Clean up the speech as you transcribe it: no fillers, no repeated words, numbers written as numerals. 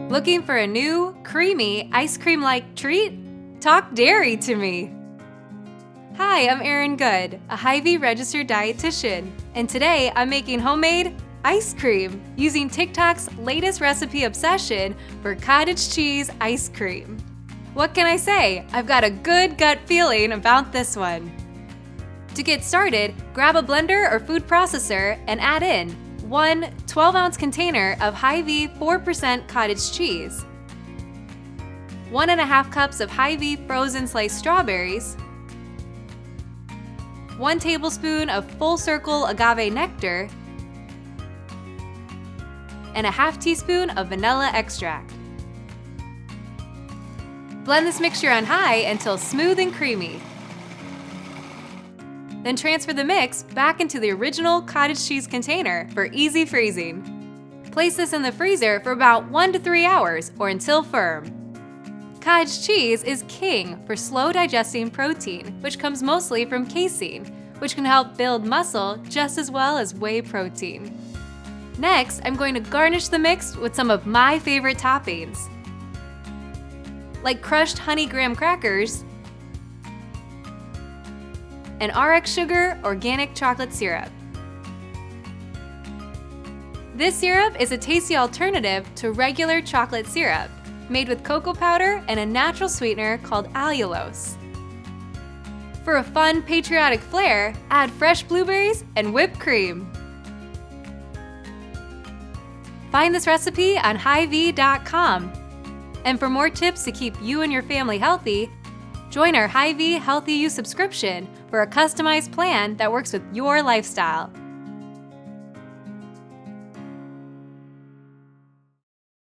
Looking for a new, creamy, ice cream-like treat? Talk dairy to me! Hi, I'm Erin Good, a Hy-Vee registered dietitian, and today I'm making homemade ice cream using TikTok's latest recipe obsession for cottage cheese ice cream. What can I say? I've got a good gut feeling about this one. To get started, grab a blender or food processor and add in one 12-ounce container of Hy-Vee 4% cottage cheese, 1.5 cups of Hy-Vee frozen sliced strawberries, 1 tablespoon of full circle agave nectar, and a half teaspoon of vanilla extract. Blend this mixture on high until smooth and creamy. Then transfer the mix back into the original cottage cheese container for easy freezing. Place this in the freezer for about 1 to 3 hours or until firm. Cottage cheese is king for slow digesting protein, which comes mostly from casein, which can help build muscle just as well as whey protein. Next, I'm going to garnish the mix with some of my favorite toppings, like crushed honey graham crackers and RX Sugar organic chocolate syrup. This syrup is a tasty alternative to regular chocolate syrup, made with cocoa powder and a natural sweetener called allulose. For a fun, patriotic flair, add fresh blueberries and whipped cream. Find this recipe on Hy-Vee.com. And for more tips to keep you and your family healthy, join our Hy-Vee Healthy You subscription for a customized plan that works with your lifestyle.